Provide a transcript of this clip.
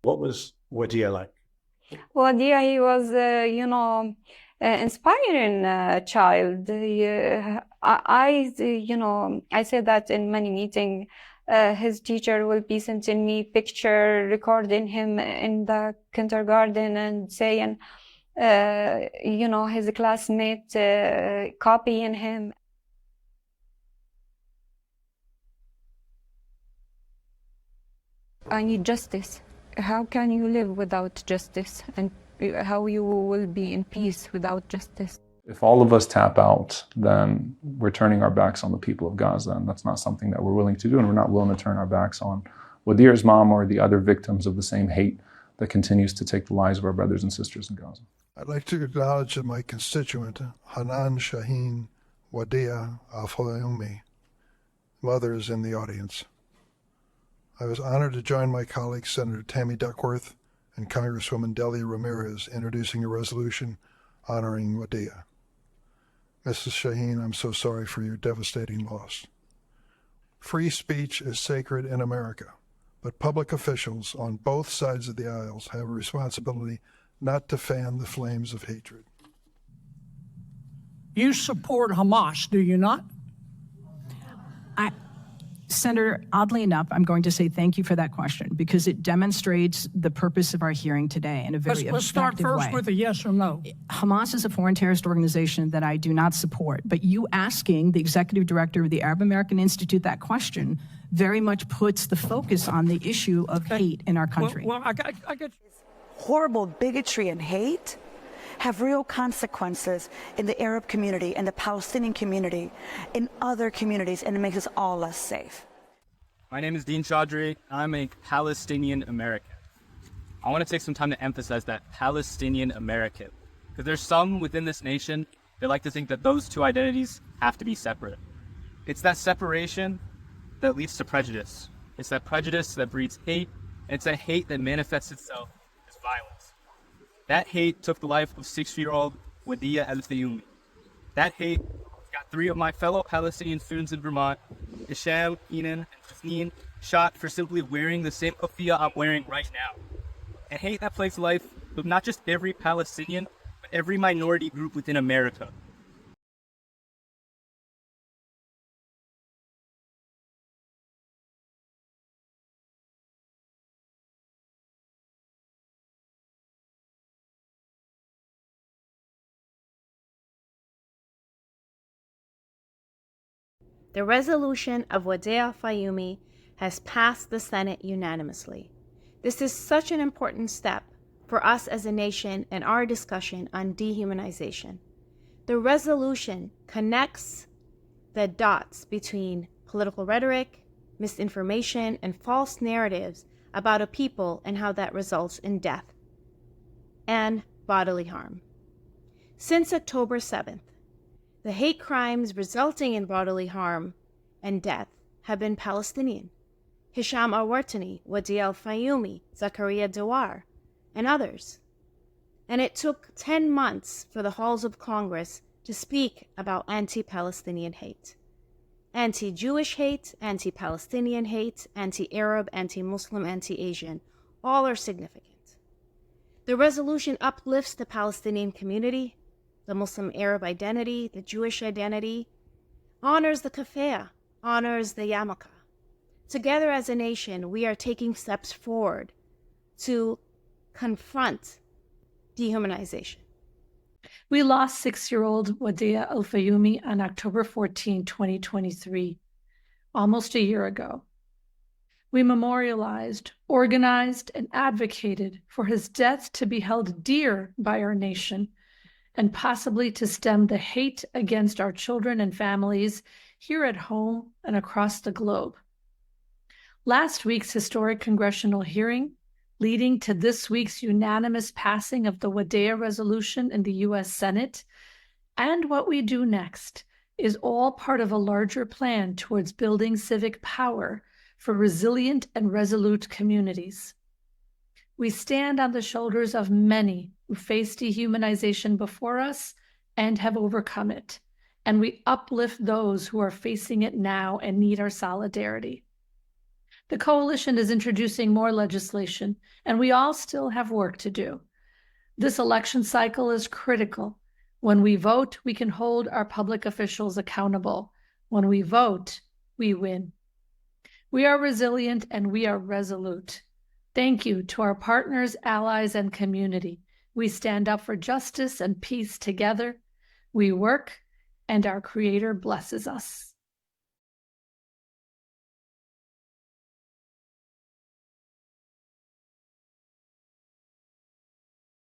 What was Wadia like? Well, yeah, he was, inspiring child. I said that in many meetings. His teacher will be sending me picture, recording him in the kindergarten and saying, his classmate copying him. I need justice. How can you live without justice? And how you will be in peace without justice? If all of us tap out, then we're turning our backs on the people of Gaza, and that's not something that we're willing to do, and we're not willing to turn our backs on Wadia's mom or the other victims of the same hate that continues to take the lives of our brothers and sisters in Gaza. I'd like to acknowledge that my constituent, Hanan Shaheen Wadia Al-Fayoumi, mother, is in the audience. I was honored to join my colleague, Senator Tammy Duckworth and Congresswoman Delia Ramirez, introducing a resolution honoring Wadia. Mrs. Shaheen, I'm so sorry for your devastating loss. Free speech is sacred in America, but public officials on both sides of the aisles have a responsibility not to fan the flames of hatred. You support Hamas, do you not? Senator, oddly enough, I'm going to say thank you for that question because it demonstrates the purpose of our hearing today in a very effective way. Let's start first with a yes or no. Hamas is a foreign terrorist organization that I do not support, but you asking the executive director of the Arab American Institute that question very much puts the focus on the issue of hate in our country. Well, I get horrible bigotry and hate have real consequences in the Arab community, in the Palestinian community, in other communities, and it makes us all less safe. My name is Dean Chaudhry. I'm a Palestinian American. I want to take some time to emphasize that Palestinian American, because there's some within this nation that like to think that those two identities have to be separate. It's that separation that leads to prejudice. It's that prejudice that breeds hate, and it's that hate that manifests itself as violence. That hate took the life of 6-year-old Wadia Al-Fayoumi. That hate got 3 of my fellow Palestinian students in Vermont, Isham, Enan, and Jasneen, shot for simply wearing the same keffiyeh I'm wearing right now. And hate that plagues the life of not just every Palestinian, but every minority group within America. The resolution of Wadia Fayoumi has passed the Senate unanimously. This is such an important step for us as a nation in our discussion on dehumanization. The resolution connects the dots between political rhetoric, misinformation, and false narratives about a people and how that results in death and bodily harm. Since October 7th, the hate crimes resulting in bodily harm and death have been Palestinian. Hisham al-Wartani, Wadia al-Fayoumi, Zakaria Dawar, and others. And it took 10 months for the halls of Congress to speak about anti-Palestinian hate. Anti-Jewish hate, anti-Palestinian hate, anti-Arab, anti-Muslim, anti-Asian, all are significant. The resolution uplifts the Palestinian community, the Muslim Arab identity, the Jewish identity, honors the keffiyeh, honors the yarmulke. Together as a nation, we are taking steps forward to confront dehumanization. We lost 6-year-old Wadia Al-Fayoumi on October 14, 2023, almost a year ago. We memorialized, organized, and advocated for his death to be held dear by our nation and possibly to stem the hate against our children and families here at home and across the globe. Last week's historic congressional hearing, leading to this week's unanimous passing of the Wadia resolution in the U.S. Senate, and what we do next is all part of a larger plan towards building civic power for resilient and resolute communities. We stand on the shoulders of many who faced dehumanization before us and have overcome it, and we uplift those who are facing it now and need our solidarity. The coalition is introducing more legislation, and we all still have work to do. This election cycle is critical. When we vote, we can hold our public officials accountable. When we vote, we win. We are resilient and we are resolute. Thank you to our partners, allies, and community. We stand up for justice and peace together. We work, and our Creator blesses us.